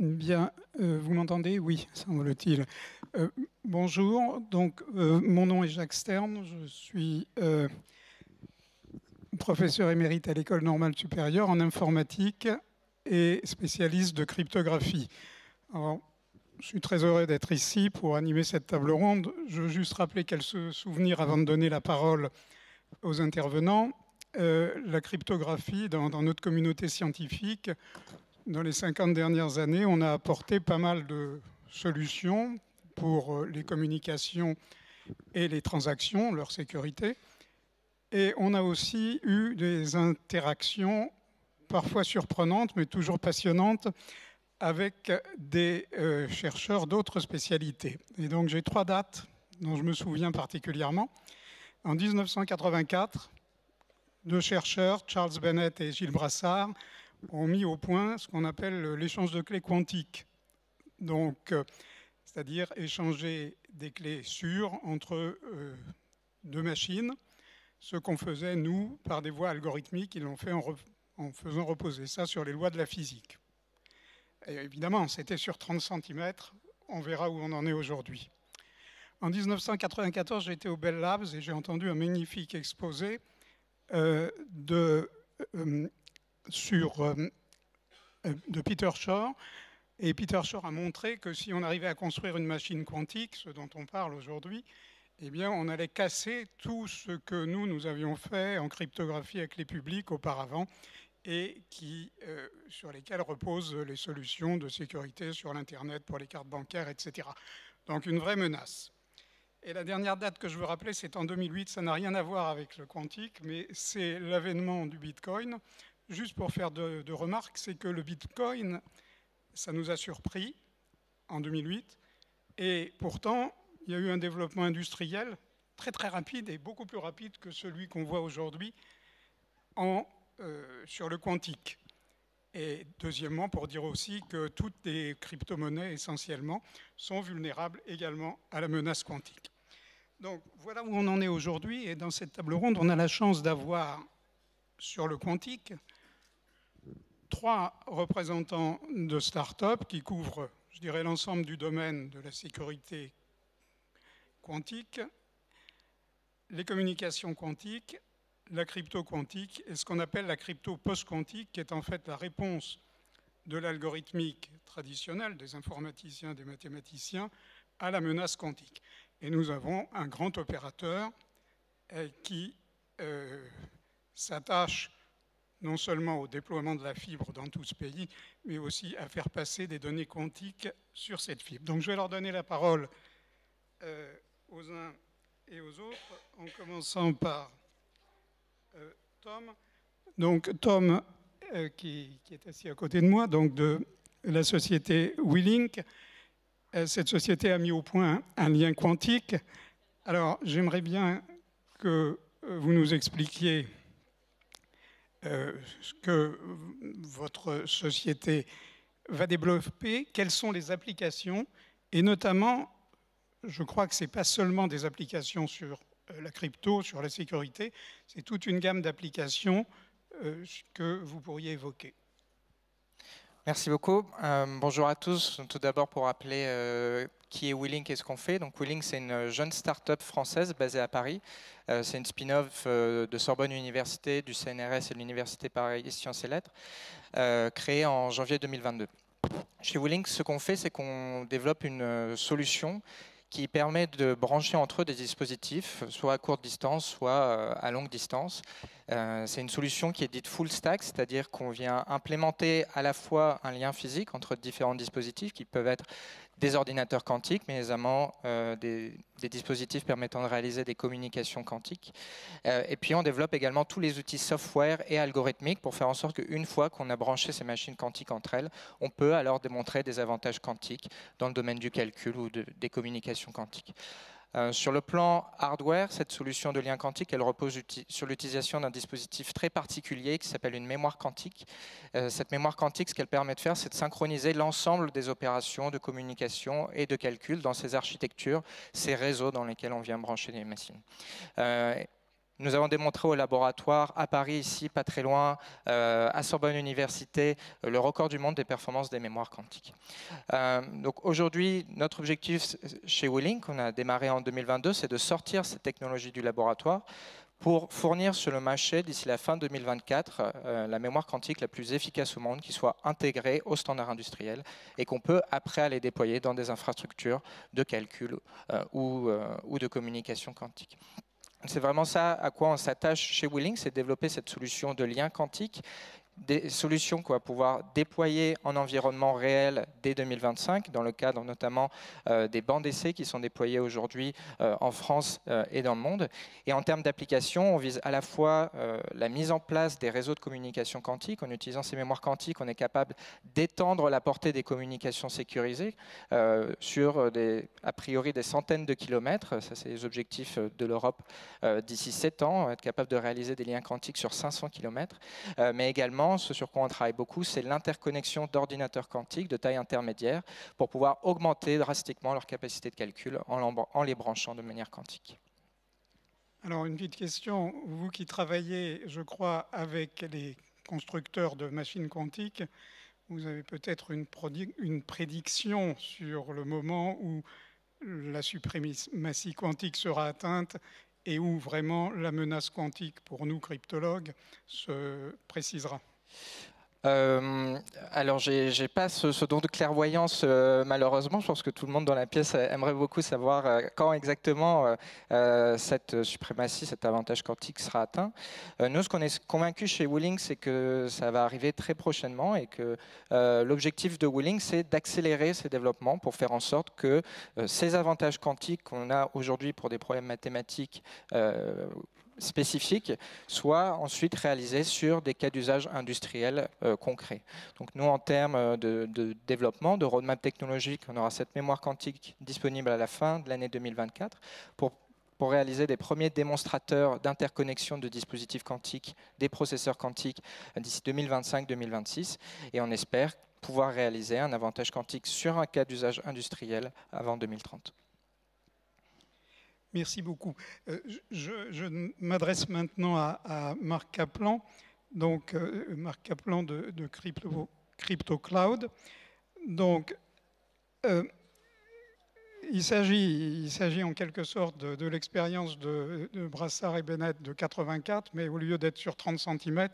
Bien, vous m'entendez? Oui, semble-t-il. Bonjour, donc mon nom est Jacques Stern, je suis professeur émérite à l'École normale supérieure en informatique et spécialiste de cryptographie. Alors, je suis très heureux d'être ici pour animer cette table ronde. Je veux juste rappeler quelques souvenirs avant de donner la parole aux intervenants. La cryptographie, dans notre communauté scientifique, dans les 50 dernières années, on a apporté pas mal de solutions pour les communications et les transactions, leur sécurité. Et on a aussi eu des interactions parfois surprenantes, mais toujours passionnantes, avec des chercheurs d'autres spécialités. Et donc j'ai 3 dates dont je me souviens particulièrement. En 1984, 2 chercheurs, Charles Bennett et Gilles Brassard, ont mis au point ce qu'on appelle l'échange de clés quantiques. Donc, c'est-à-dire échanger des clés sûres entre 2 machines, ce qu'on faisait, nous, par des voies algorithmiques. Ils l'ont fait en faisant reposer ça sur les lois de la physique. Et évidemment, c'était sur 30 cm. On verra où on en est aujourd'hui. En 1994, j'étais au Bell Labs et j'ai entendu un magnifique exposé de Peter Shor. Et Peter Shor a montré que si on arrivait à construire une machine quantique, ce dont on parle aujourd'hui, eh bien, on allait casser tout ce que nous avions fait en cryptographie avec les publics auparavant et sur lesquels reposent les solutions de sécurité sur l'Internet pour les cartes bancaires, etc. Donc une vraie menace. Et la dernière date que je veux rappeler, c'est en 2008. Ça n'a rien à voir avec le quantique, mais c'est l'avènement du Bitcoin. Juste pour faire de remarques, c'est que le Bitcoin, ça nous a surpris en 2008. Et pourtant, il y a eu un développement industriel très très rapide et beaucoup plus rapide que celui qu'on voit aujourd'hui sur le quantique. Et deuxièmement, pour dire aussi que toutes les crypto-monnaies, essentiellement, sont vulnérables également à la menace quantique. Donc voilà où on en est aujourd'hui. Et dans cette table ronde, on a la chance d'avoir sur le quantique 3 représentants de start-up qui couvrent, je dirais, l'ensemble du domaine de la sécurité quantique, les communications quantiques, la crypto quantique et ce qu'on appelle la crypto post-quantique, qui est en fait la réponse de l'algorithmique traditionnelle des informaticiens, des mathématiciens, à la menace quantique. Et nous avons un grand opérateur qui s'attache non seulement au déploiement de la fibre dans tout ce pays, mais aussi à faire passer des données quantiques sur cette fibre. Donc je vais leur donner la parole aux uns et aux autres, en commençant par Tom. Donc Tom, qui est assis à côté de moi, donc de la société WeLink. Cette société a mis au point un lien quantique. Alors j'aimerais bien que vous nous expliquiez ce que votre société va développer, quelles sont les applications, et notamment, je crois que ce n'est pas seulement des applications sur la crypto, sur la sécurité, c'est toute une gamme d'applications que vous pourriez évoquer. Merci beaucoup. Bonjour à tous. Tout d'abord pour rappeler qui est WeLink et ce qu'on fait. Donc WeLink, c'est une jeune start-up française basée à Paris. C'est une spin-off de Sorbonne Université, du CNRS et de l'Université Paris Sciences et Lettres, créée en janvier 2022. Chez WeLink, ce qu'on fait, c'est qu'on développe une solution qui permet de brancher entre eux des dispositifs, soit à courte distance, soit à longue distance. C'est une solution qui est dite full stack, c'est-à-dire qu'on vient implémenter à la fois un lien physique entre différents dispositifs qui peuvent être des ordinateurs quantiques, mais également des dispositifs permettant de réaliser des communications quantiques. Et puis on développe également tous les outils software et algorithmiques pour faire en sorte qu'une fois qu'on a branché ces machines quantiques entre elles, on peut alors démontrer des avantages quantiques dans le domaine du calcul ou des communications quantiques. Sur le plan hardware, cette solution de lien quantique, elle repose sur l'utilisation d'un dispositif très particulier qui s'appelle une mémoire quantique. Cette mémoire quantique, ce qu'elle permet de faire, c'est de synchroniser l'ensemble des opérations de communication et de calcul dans ces architectures, ces réseaux dans lesquels on vient brancher les machines. Nous avons démontré au laboratoire, à Paris, ici, pas très loin, à Sorbonne Université, le record du monde des performances des mémoires quantiques. Donc aujourd'hui, notre objectif chez WeLink, on a démarré en 2022, c'est de sortir cette technologie du laboratoire pour fournir sur le marché, d'ici la fin 2024, la mémoire quantique la plus efficace au monde, qui soit intégrée aux standards industriels et qu'on peut après aller déployer dans des infrastructures de calcul ou de communication quantique. C'est vraiment ça à quoi on s'attache chez WeLink, c'est développer cette solution de lien quantique, des solutions qu'on va pouvoir déployer en environnement réel dès 2025, dans le cadre notamment des bancs d'essai qui sont déployés aujourd'hui en France et dans le monde. Et en termes d'application, on vise à la fois la mise en place des réseaux de communication quantique. En utilisant ces mémoires quantiques, on est capable d'étendre la portée des communications sécurisées sur a priori des centaines de kilomètres. Ça, c'est les objectifs de l'Europe d'ici 7 ans, être capable de réaliser des liens quantiques sur 500 kilomètres, mais également ce sur quoi on travaille beaucoup, c'est l'interconnexion d'ordinateurs quantiques de taille intermédiaire pour pouvoir augmenter drastiquement leur capacité de calcul en les branchant de manière quantique. Alors, une petite question. Vous qui travaillez, je crois, avec les constructeurs de machines quantiques, vous avez peut-être une prédiction sur le moment où la suprématie quantique sera atteinte et où vraiment la menace quantique pour nous, cryptologues, se précisera. Alors, j'ai pas ce don de clairvoyance, malheureusement. Je pense que tout le monde dans la pièce aimerait beaucoup savoir quand exactement cette suprématie, cet avantage quantique sera atteint. Nous, ce qu'on est convaincu chez WeLink, c'est que ça va arriver très prochainement et que l'objectif de WeLink, c'est d'accélérer ces développements pour faire en sorte que ces avantages quantiques qu'on a aujourd'hui pour des problèmes mathématiques spécifiques soient ensuite réalisés sur des cas d'usage industriels concrets. Donc nous, en termes de développement, de roadmap technologique, on aura cette mémoire quantique disponible à la fin de l'année 2024 pour réaliser des premiers démonstrateurs d'interconnexion de dispositifs quantiques, des processeurs quantiques d'ici 2025-2026. Et on espère pouvoir réaliser un avantage quantique sur un cas d'usage industriel avant 2030. Merci beaucoup. Je m'adresse maintenant à Marc Kaplan, donc Marc Kaplan de Crypto Cloud. Donc, il s'agit en quelque sorte de l'expérience de Brassard et Bennett de 84, mais au lieu d'être sur 30 cm,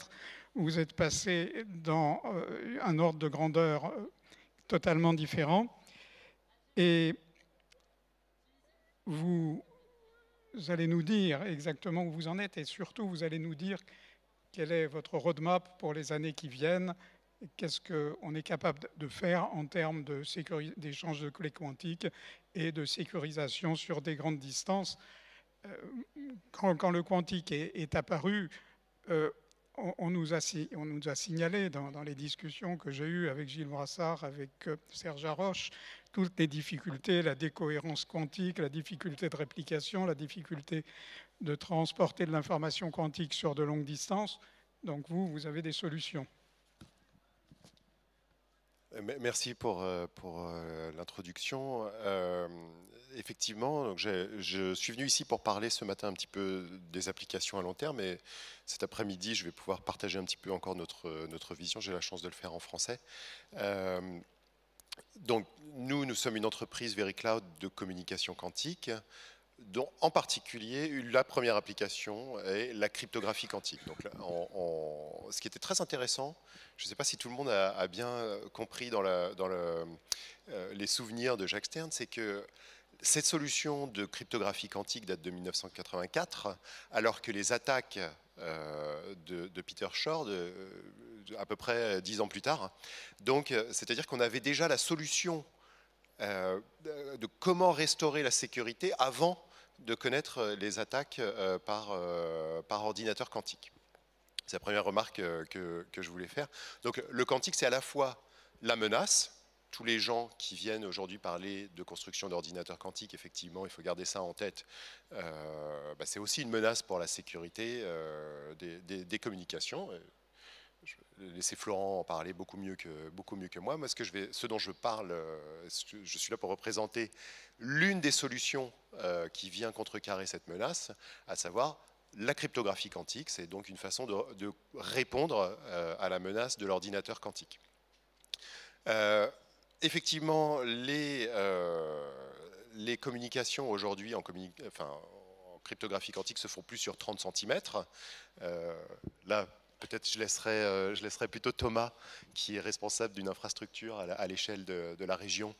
vous êtes passé dans un ordre de grandeur totalement différent. Et vous allez nous dire exactement où vous en êtes et surtout vous allez nous dire quel est votre roadmap pour les années qui viennent, qu'est-ce qu'on est capable de faire en termes d'échange de clés quantiques et de sécurisation sur des grandes distances. Quand le quantique est apparu, on nous a signalé dans les discussions que j'ai eues avec Gilles Brassard, avec Serge Haroche, toutes les difficultés, la décohérence quantique, la difficulté de réplication, la difficulté de transporter de l'information quantique sur de longues distances. Donc vous avez des solutions. Merci pour l'introduction. Effectivement, donc je suis venu ici pour parler ce matin un petit peu des applications à long terme, et cet après-midi, je vais pouvoir partager un petit peu encore notre vision. J'ai la chance de le faire en français. Donc, nous sommes une entreprise VeriCloud de communication quantique, dont en particulier la première application est la cryptographie quantique. Donc, ce qui était très intéressant, je ne sais pas si tout le monde a bien compris dans les souvenirs de Jacques Stern, c'est que cette solution de cryptographie quantique date de 1984, alors que les attaques de Peter Shor, à peu près 10 ans plus tard. Donc, c'est-à-dire qu'on avait déjà la solution de comment restaurer la sécurité avant de connaître les attaques par ordinateur quantique. C'est la première remarque que je voulais faire. Donc, le quantique, c'est à la fois la menace. Tous les gens qui viennent aujourd'hui parler de construction d'ordinateurs quantiques, effectivement, il faut garder ça en tête. C'est aussi une menace pour la sécurité des communications. Je vais laisser Florent en parler beaucoup mieux que moi. Moi, ce dont je parle, je suis là pour représenter l'une des solutions qui vient contrecarrer cette menace, à savoir la cryptographie quantique, c'est donc une façon de répondre à la menace de l'ordinateur quantique. Effectivement, les communications aujourd'hui en cryptographie quantique se font plus sur 30 cm. Là, peut-être je laisserai plutôt Thomas, qui est responsable d'une infrastructure à l'échelle de la région,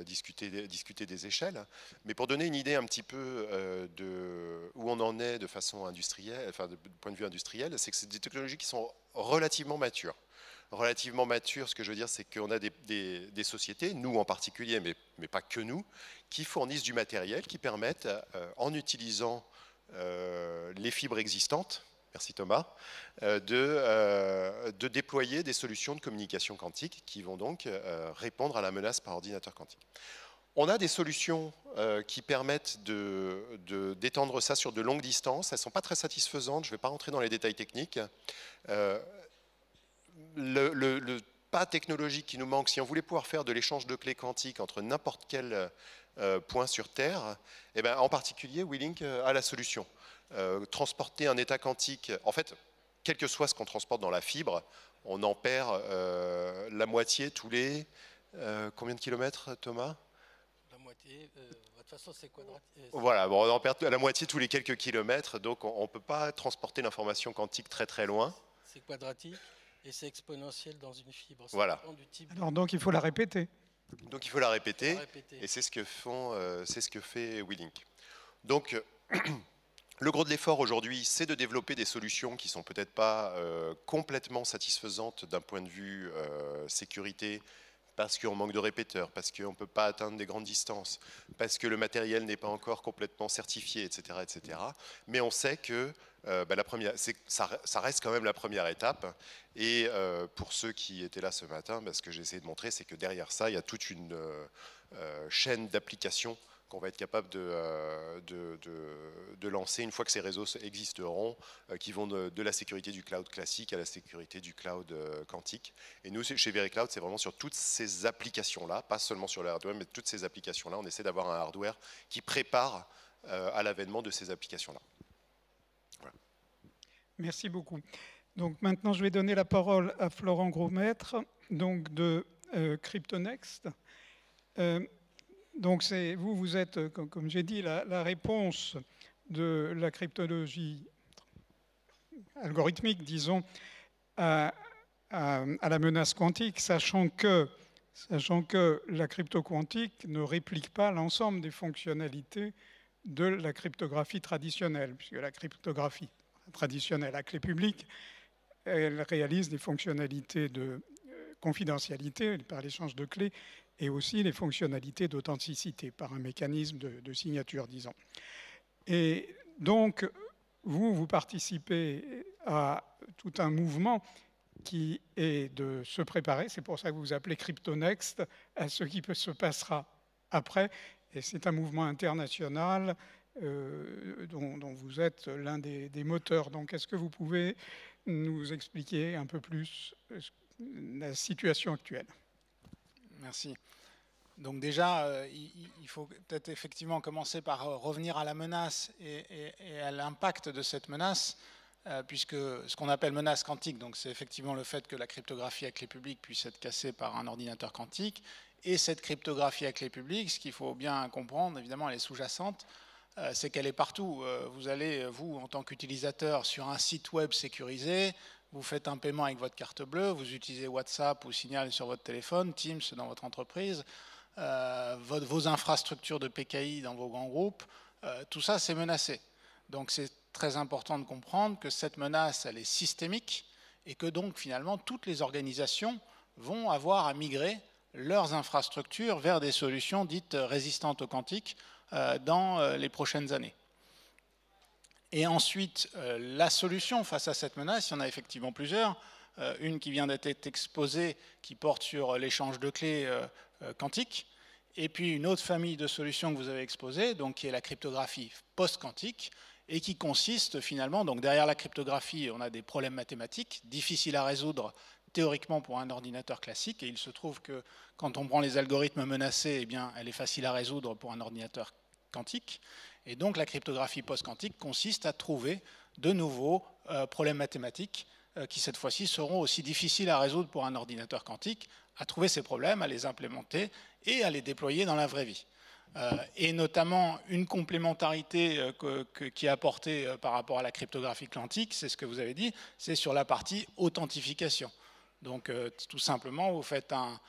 discuter des échelles. Mais pour donner une idée un petit peu de où on en est de façon industrielle, enfin de point de vue industriel, c'est que c'est des technologies qui sont relativement matures. Relativement mature, ce que je veux dire, c'est qu'on a des sociétés, nous en particulier, mais pas que nous, qui fournissent du matériel qui permettent, en utilisant les fibres existantes, merci Thomas, de déployer des solutions de communication quantique qui vont donc répondre à la menace par ordinateur quantique. On a des solutions qui permettent d'étendre ça sur de longues distances. Elles ne sont pas très satisfaisantes, je ne vais pas rentrer dans les détails techniques. Le pas technologique qui nous manque, si on voulait pouvoir faire de l'échange de clés quantiques entre n'importe quel point sur Terre, et bien, en particulier, WeLink a la solution. Transporter un état quantique, en fait, quel que soit ce qu'on transporte dans la fibre, on en perd la moitié tous les... combien de kilomètres, Thomas? La moitié, de toute façon, c'est quadratique. Voilà, bon, on en perd la moitié tous les quelques kilomètres, donc on ne peut pas transporter l'information quantique très très loin. C'est quadratique. Et c'est exponentiel dans une fibre. Voilà. Du type Alors donc il faut la répéter. Donc il faut la répéter, et c'est ce que fait WeLink. Donc le gros de l'effort aujourd'hui, c'est de développer des solutions qui sont peut-être pas complètement satisfaisantes d'un point de vue sécurité, parce qu'on manque de répéteurs, parce qu'on ne peut pas atteindre des grandes distances, parce que le matériel n'est pas encore complètement certifié, etc., etc. Mais on sait que ça reste quand même la première étape. Et pour ceux qui étaient là ce matin, ce que j'ai essayé de montrer, c'est que derrière ça, il y a toute une chaîne d'applications qu'on va être capable de lancer une fois que ces réseaux existeront, qui vont de la sécurité du cloud classique à la sécurité du cloud quantique. Et nous, chez VeriCloud, c'est vraiment sur toutes ces applications-là, pas seulement sur le hardware, mais toutes ces applications-là, on essaie d'avoir un hardware qui prépare à l'avènement de ces applications-là. Voilà. Merci beaucoup. Donc maintenant, je vais donner la parole à Florent Grosmaître, donc de CryptoNext. Donc vous êtes, comme j'ai dit, la réponse de la cryptologie algorithmique, disons, à la menace quantique, sachant que la crypto quantique ne réplique pas l'ensemble des fonctionnalités de la cryptographie traditionnelle, puisque la cryptographie traditionnelle à clé publique, elle réalise des fonctionnalités de confidentialité par l'échange de clés et aussi les fonctionnalités d'authenticité par un mécanisme de signature, disons. Et donc, vous participez à tout un mouvement qui est de se préparer, c'est pour ça que vous appelez CryptoNext, à ce qui se passera après. Et c'est un mouvement international dont vous êtes l'un des moteurs. Donc, est-ce que vous pouvez nous expliquer un peu plus la situation actuelle? Merci. Donc déjà, il faut peut-être effectivement commencer par revenir à la menace et à l'impact de cette menace, puisque ce qu'on appelle menace quantique, donc c'est effectivement le fait que la cryptographie à clé publique puisse être cassée par un ordinateur quantique. Et cette cryptographie à clé publique, ce qu'il faut bien comprendre, évidemment, elle est sous-jacente, c'est qu'elle est partout. Vous allez, vous, en tant qu'utilisateur, sur un site web sécurisé, vous faites un paiement avec votre carte bleue, vous utilisez WhatsApp ou Signal sur votre téléphone, Teams dans votre entreprise, vos infrastructures de PKI dans vos grands groupes, tout ça, c'est menacé. Donc c'est très important de comprendre que cette menace, elle est systémique et que donc, finalement, toutes les organisations vont avoir à migrer leurs infrastructures vers des solutions dites résistantes au quantique dans les prochaines années. Et ensuite, la solution face à cette menace, il y en a effectivement plusieurs. Une qui vient d'être exposée, qui porte sur l'échange de clés quantique, et puis une autre famille de solutions que vous avez exposées, donc qui est la cryptographie post-quantique, et qui consiste finalement, donc derrière la cryptographie, on a des problèmes mathématiques difficiles à résoudre théoriquement pour un ordinateur classique, et il se trouve que quand on prend les algorithmes menacés, eh bien, elle est facile à résoudre pour un ordinateur quantique. Et donc la cryptographie post-quantique consiste à trouver de nouveaux problèmes mathématiques qui cette fois-ci seront aussi difficiles à résoudre pour un ordinateur quantique, à trouver ces problèmes, à les implémenter et à les déployer dans la vraie vie. Et notamment une complémentarité qui est apportée par rapport à la cryptographie quantique, c'est ce que vous avez dit, c'est sur la partie authentification. Donc tout simplement, vous faites un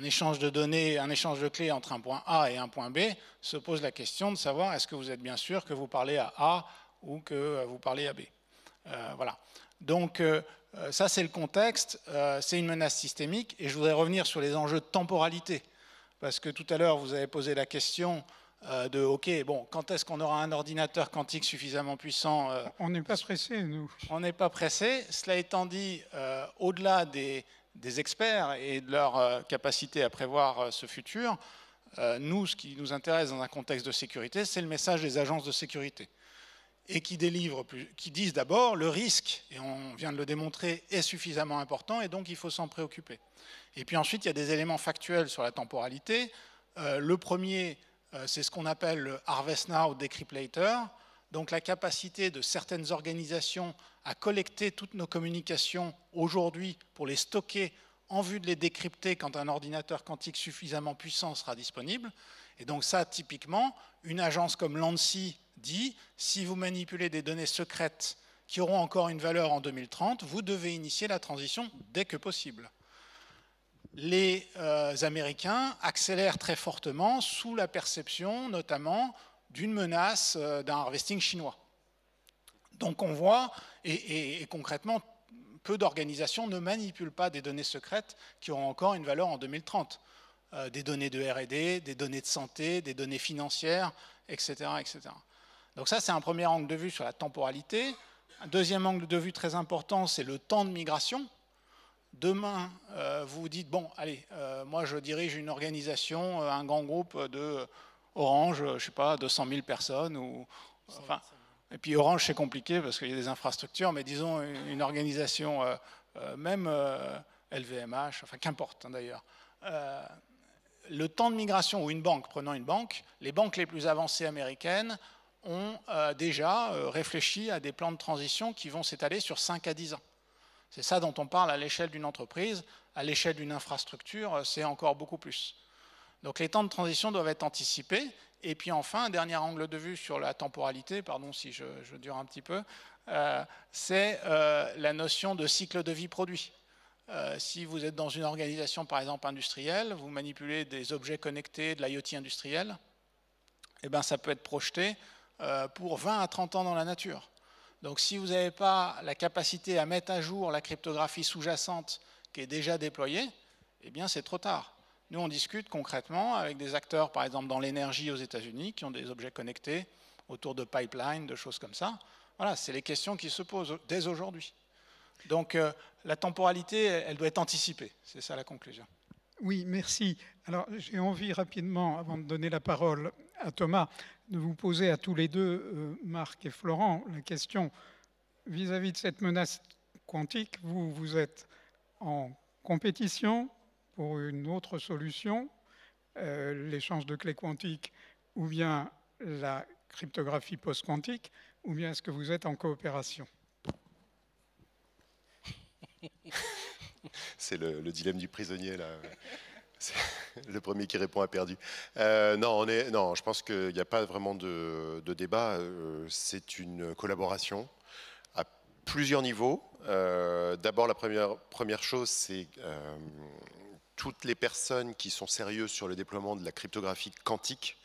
échange de données, un échange de clés entre un point A et un point B, se pose la question de savoir est-ce que vous êtes bien sûr que vous parlez à A ou que vous parlez à B. Voilà. Donc ça c'est le contexte, c'est une menace systémique et je voudrais revenir sur les enjeux de temporalité. Parce que tout à l'heure, vous avez posé la question de, OK, bon, quand est-ce qu'on aura un ordinateur quantique suffisamment puissant On n'est pas pressés, nous. On n'est pas pressés. Cela étant dit, au-delà des experts et de leur capacité à prévoir ce futur, nous, ce qui nous intéresse dans un contexte de sécurité, c'est le message des agences de sécurité. Et qui disent d'abord, le risque, et on vient de le démontrer, est suffisamment important et donc il faut s'en préoccuper. Et puis ensuite, il y a des éléments factuels sur la temporalité. Le premier, c'est ce qu'on appelle le Harvest Now, Decrypt Later, donc la capacité de certaines organisations à collecter toutes nos communications aujourd'hui pour les stocker en vue de les décrypter quand un ordinateur quantique suffisamment puissant sera disponible. Et donc ça, typiquement, une agence comme l'ANSI dit, si vous manipulez des données secrètes qui auront encore une valeur en 2030, vous devez initier la transition dès que possible. Les Américains accélèrent très fortement sous la perception notamment d'une menace d'un harvesting chinois. Donc on voit, et concrètement, peu d'organisations ne manipulent pas des données secrètes qui auront encore une valeur en 2030. Des données de R&D, des données de santé, des données financières, etc. etc. Donc ça, c'est un premier angle de vue sur la temporalité. Un deuxième angle de vue très important, c'est le temps de migration. Demain, vous vous dites, bon, allez, moi je dirige une organisation, un grand groupe de Orange, je ne sais pas, 200 000 personnes. Enfin, et puis Orange, c'est compliqué parce qu'il y a des infrastructures, mais disons une organisation, même LVMH, enfin qu'importe d'ailleurs. Le temps de migration, ou une banque, prenons une banque, les banques les plus avancées américaines ont déjà réfléchi à des plans de transition qui vont s'étaler sur 5 à 10 ans. C'est ça dont on parle à l'échelle d'une entreprise, à l'échelle d'une infrastructure, c'est encore beaucoup plus. Donc les temps de transition doivent être anticipés. Et puis enfin, un dernier angle de vue sur la temporalité, pardon si je dure un petit peu, c'est la notion de cycle de vie produit. Si vous êtes dans une organisation, par exemple, industrielle, vous manipulez des objets connectés, de l'IoT industriel, eh ben, ça peut être projeté pour 20 à 30 ans dans la nature. Donc si vous n'avez pas la capacité à mettre à jour la cryptographie sous-jacente qui est déjà déployée, eh bien c'est trop tard. Nous, on discute concrètement avec des acteurs, par exemple, dans l'énergie aux États-Unis, qui ont des objets connectés autour de pipelines, de choses comme ça. Voilà, c'est les questions qui se posent dès aujourd'hui. Donc la temporalité, elle doit être anticipée. C'est ça la conclusion. Oui, merci. Alors j'ai envie rapidement, avant de donner la parole à Thomas, de vous poser à tous les deux, Marc et Florent, la question vis-à-vis de cette menace quantique. Vous êtes en compétition pour une autre solution, l'échange de clés quantiques, ou bien la cryptographie post-quantique, ou bien est-ce que vous êtes en coopération ? C'est le dilemme du prisonnier, là. C'est le premier qui répond a perdu. Non, je pense qu'il n'y a pas vraiment de débat. C'est une collaboration à plusieurs niveaux. D'abord, la première chose, c'est toutes les personnes qui sont sérieuses sur le déploiement de la cryptographie quantique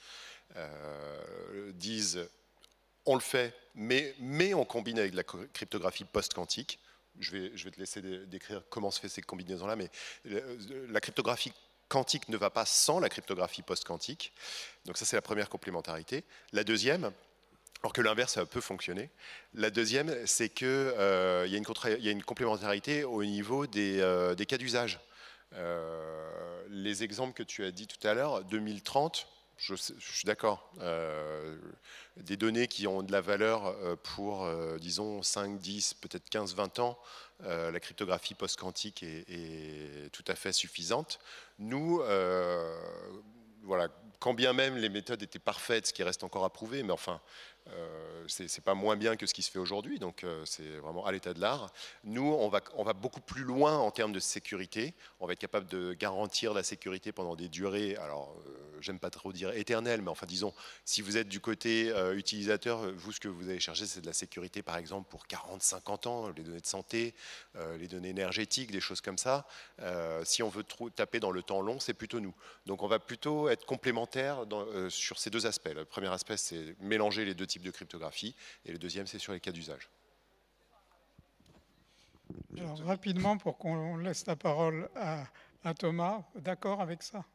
disent on le fait, mais on combine avec de la cryptographie post-quantique. Je vais te laisser décrire comment se fait ces combinaisons-là, mais la cryptographie quantique ne va pas sans la cryptographie post-quantique. Donc ça, c'est la première complémentarité. La deuxième, alors que l'inverse, ça peut fonctionner. La deuxième, c'est qu'il y a une complémentarité au niveau des cas d'usage. Les exemples que tu as dit tout à l'heure, 2030, je suis d'accord. Des données qui ont de la valeur pour, disons, 5, 10, peut-être 15, 20 ans, la cryptographie post-quantique est tout à fait suffisante. Nous, voilà, quand bien même les méthodes étaient parfaites, ce qui reste encore à prouver, mais enfin, c'est pas moins bien que ce qui se fait aujourd'hui, donc c'est vraiment à l'état de l'art. Nous, on va beaucoup plus loin en termes de sécurité. On va être capable de garantir la sécurité pendant des durées, alors j'aime pas trop dire éternelles, mais enfin disons, si vous êtes du côté utilisateur, vous, ce que vous allez chercher, c'est de la sécurité, par exemple, pour 40-50 ans, les données de santé, les données énergétiques, des choses comme ça. Si on veut taper dans le temps long, c'est plutôt nous. Donc on va plutôt être complémentaires sur ces deux aspects. Le premier aspect, c'est mélanger les deux types de cryptographie, et le deuxième, c'est sur les cas d'usage. Alors, rapidement, pour qu'on laisse la parole à Thomas, d'accord avec ça?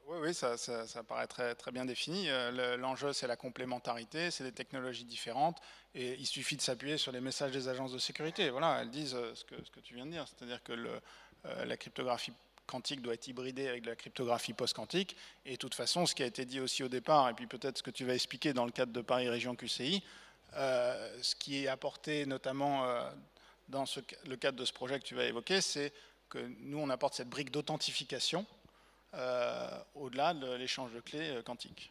Oui, ça paraît très, très bien défini. L'enjeu, c'est la complémentarité, c'est des technologies différentes, et il suffit de s'appuyer sur les messages des agences de sécurité. Voilà, elles disent ce que tu viens de dire, c'est-à-dire que la cryptographie quantique doit être hybridée avec de la cryptographie post-quantique, et de toute façon, ce qui a été dit aussi au départ, et puis peut-être ce que tu vas expliquer dans le cadre de Paris Région QCI, ce qui est apporté notamment dans le cadre de ce projet que tu vas évoquer, c'est que nous, on apporte cette brique d'authentification au-delà de l'échange de clés quantiques.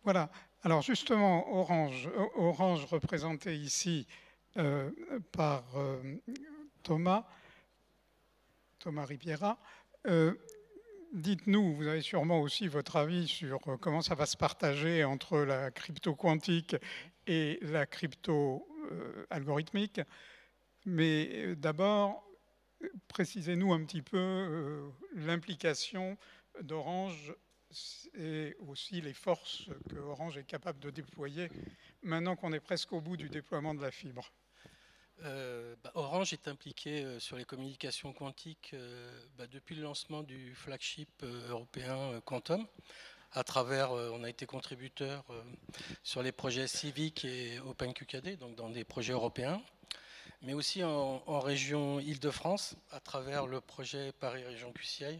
Voilà. Alors justement, Orange représenté ici par Thomas Ribiera. Dites-nous, vous avez sûrement aussi votre avis sur comment ça va se partager entre la crypto quantique et la crypto algorithmique. Mais d'abord, précisez-nous un petit peu l'implication d'Orange et aussi les forces que Orange est capable de déployer maintenant qu'on est presque au bout du déploiement de la fibre. Orange est impliqué sur les communications quantiques depuis le lancement du flagship européen Quantum. À travers, on a été contributeur sur les projets Civic et OpenQKD, donc dans des projets européens, mais aussi en région Île-de-France, à travers le projet Paris Région QCI,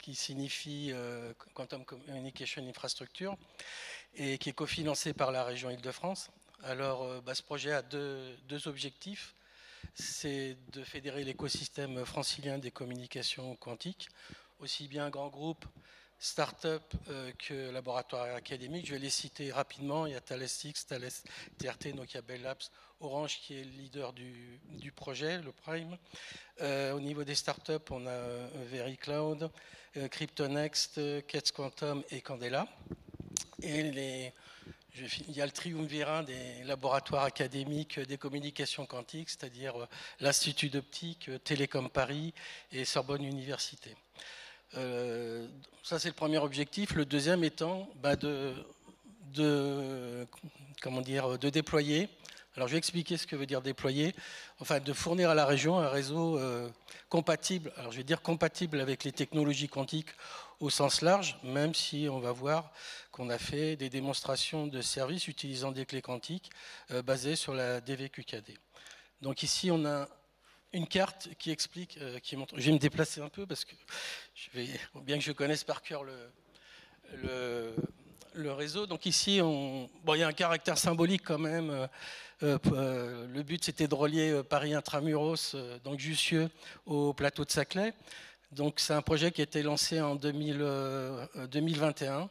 qui signifie Quantum Communication Infrastructure, et qui est cofinancé par la région Île-de-France. Alors, ce projet a deux objectifs. C'est de fédérer l'écosystème francilien des communications quantiques, aussi bien grand groupe, start-up que laboratoire académique. Je vais les citer rapidement. Il y a Thales X, Thales TRT, Nokia Bell Labs, Orange qui est le leader du projet, le Prime. Au niveau des start-up, on a VeriCloud, CryptoNext, Kets Quantum et Candela. Et il y a le triumvirat des laboratoires académiques des communications quantiques, c'est-à-dire l'Institut d'optique, Télécom Paris et Sorbonne Université. Ça, c'est le premier objectif. Le deuxième étant de déployer. Alors, je vais expliquer ce que veut dire déployer. Enfin, de fournir à la région un réseau compatible. Alors, je vais dire compatible avec les technologies quantiques au sens large, même si on va voir qu'on a fait des démonstrations de services utilisant des clés quantiques basées sur la DVQKD. Donc ici, on a une carte qui explique, qui montre. Je vais me déplacer un peu parce que bien que je connaisse par cœur le réseau. Donc ici, il y a un caractère symbolique quand même. Le but, c'était de relier Paris Intramuros, donc Jussieu, au plateau de Saclay. Donc c'est un projet qui a été lancé en 2021,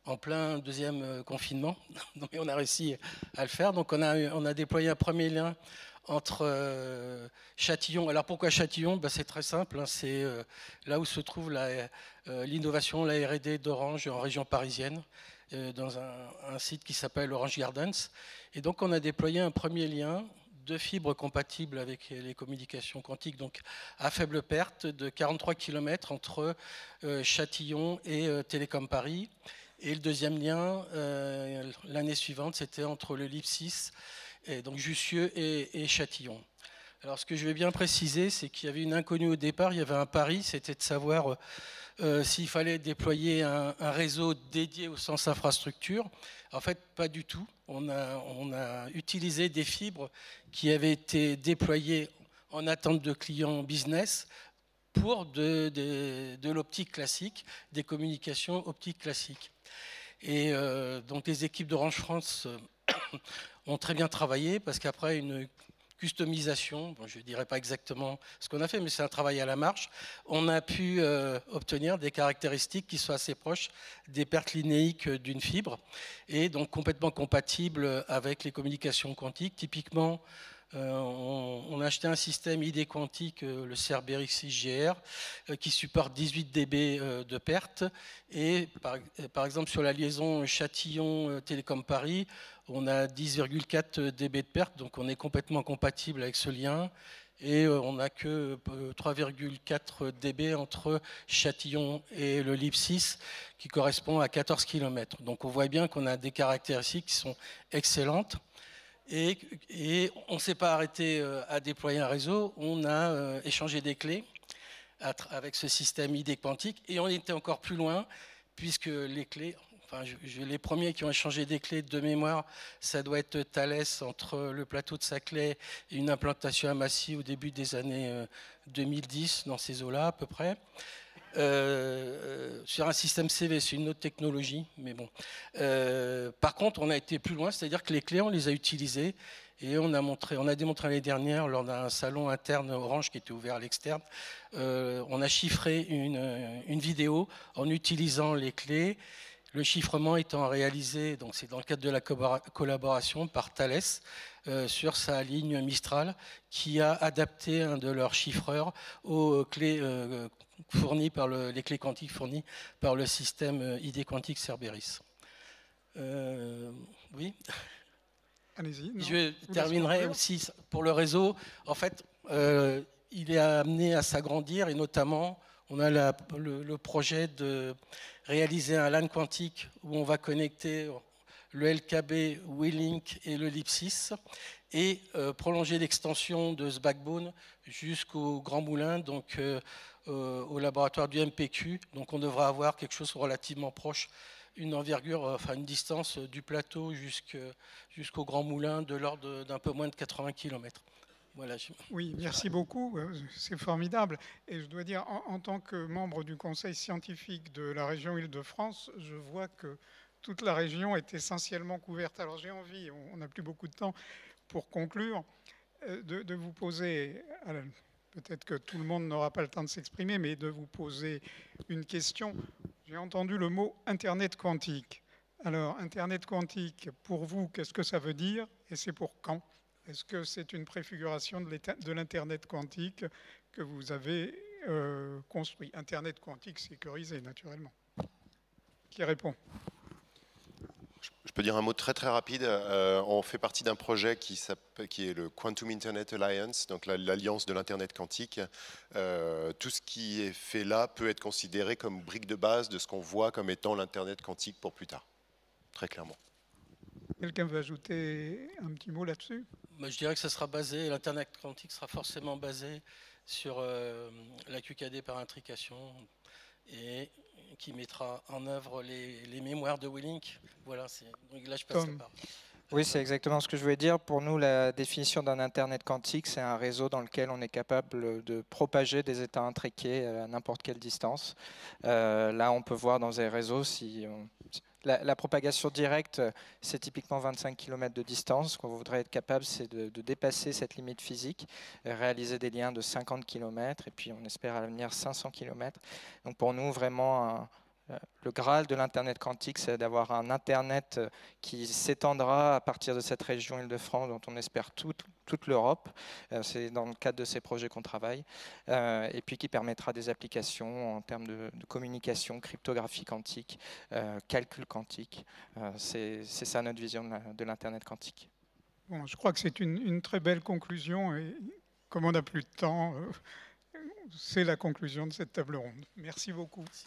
en plein deuxième confinement. Donc on a réussi à le faire. Donc on a déployé un premier lien entre Châtillon. Alors pourquoi Châtillon? C'est très simple. C'est là où se trouve l'innovation, la R&D d'Orange en région parisienne, dans un site qui s'appelle Orange Gardens. Et donc on a déployé un premier lien de fibres compatibles avec les communications quantiques, donc à faible perte, de 43 km entre Châtillon et Télécom Paris. Et le deuxième lien, l'année suivante, c'était entre le LIP6, et donc Jussieu et Châtillon. Alors ce que je vais bien préciser, c'est qu'il y avait une inconnue au départ, il y avait un pari, c'était de savoir s'il fallait déployer un réseau dédié au sens infrastructure. En fait, pas du tout. On a utilisé des fibres qui avaient été déployées en attente de clients business pour de l'optique classique, des communications optiques classiques. Et donc les équipes d'Orange France ont très bien travaillé parce qu'après une customisation. Bon, je ne dirais pas exactement ce qu'on a fait, mais c'est un travail à la marge. On a pu obtenir des caractéristiques qui soient assez proches des pertes linéiques d'une fibre et donc complètement compatibles avec les communications quantiques. Typiquement, on a acheté un système ID quantique, le Cerberus 6GR, qui supporte 18 dB de perte. Et par exemple, sur la liaison Châtillon-Télécom Paris, on a 10,4 dB de perte, donc on est complètement compatible avec ce lien. Et on n'a que 3,4 dB entre Châtillon et le LIP 6, qui correspond à 14 km. Donc on voit bien qu'on a des caractéristiques qui sont excellentes. Et on ne s'est pas arrêté à déployer un réseau, on a échangé des clés avec ce système ID quantique et on était encore plus loin puisque les clés, enfin les premiers qui ont échangé des clés de mémoire, ça doit être Thales entre le plateau de Saclay et une implantation à Massy au début des années 2010 dans ces eaux-là à peu près. Sur un système CV, c'est une autre technologie, mais bon. Par contre, on a été plus loin, c'est-à-dire que les clés, on les a utilisées et on a démontré l'année dernière lors d'un salon interne Orange qui était ouvert à l'externe, on a chiffré une vidéo en utilisant les clés. Le chiffrement étant réalisé, donc c'est dans le cadre de la collaboration par Thales sur sa ligne Mistral, qui a adapté un de leurs chiffreurs aux clés fournies par les clés quantiques fournies par le système ID quantique Cerberus. Oui. Allez-y. Je terminerai aussi pour le réseau. En fait, il est amené à s'agrandir et notamment, on a le projet de réaliser un LAN quantique où on va connecter le LKB, WeLink et le LIP6 et prolonger l'extension de ce backbone jusqu'au Grand Moulin, donc au laboratoire du MPQ. Donc on devra avoir quelque chose relativement proche, une envergure, enfin une distance du plateau jusqu'au Grand Moulin de l'ordre d'un peu moins de 80 km. Voilà. Oui, merci beaucoup, c'est formidable. Et je dois dire, en tant que membre du conseil scientifique de la région Île-de-France, je vois que toute la région est essentiellement couverte. Alors j'ai envie, on n'a plus beaucoup de temps pour conclure, de vous poser, peut-être que tout le monde n'aura pas le temps de s'exprimer, mais de vous poser une question. J'ai entendu le mot Internet quantique. Alors, Internet quantique, pour vous, qu'est-ce que ça veut dire et c'est pour quand ? Est-ce que c'est une préfiguration de l'Internet quantique que vous avez construit ? Internet quantique sécurisé, naturellement. Qui répond ? Je peux dire un mot très très rapide. On fait partie d'un projet qui est le Quantum Internet Alliance, donc l'alliance de l'Internet quantique. Tout ce qui est fait là peut être considéré comme brique de base de ce qu'on voit comme étant l'Internet quantique pour plus tard, très clairement. Quelqu'un veut ajouter un petit mot là-dessus ? Je dirais que ça sera basé, l'Internet quantique sera forcément basé sur la QKD par intrication et qui mettra en œuvre les mémoires de WeLink. Voilà, donc là je passe la parole. Oui, c'est exactement ce que je voulais dire. Pour nous, la définition d'un Internet quantique, c'est un réseau dans lequel on est capable de propager des états intriqués à n'importe quelle distance. Là, on peut voir dans ces réseaux la propagation directe, c'est typiquement 25 km de distance. Ce qu'on voudrait être capable, c'est de dépasser cette limite physique, réaliser des liens de 50 km et puis on espère à l'avenir 500 km. Donc pour nous, vraiment, le Graal de l'Internet quantique, c'est d'avoir un Internet qui s'étendra à partir de cette région Île-de-France, dont on espère toute l'Europe. C'est dans le cadre de ces projets qu'on travaille. Et puis qui permettra des applications en termes de communication, cryptographie quantique, calcul quantique. C'est ça notre vision de l'Internet quantique. Bon, je crois que c'est une très belle conclusion. Et comme on n'a plus de temps, c'est la conclusion de cette table ronde. Merci beaucoup. Merci.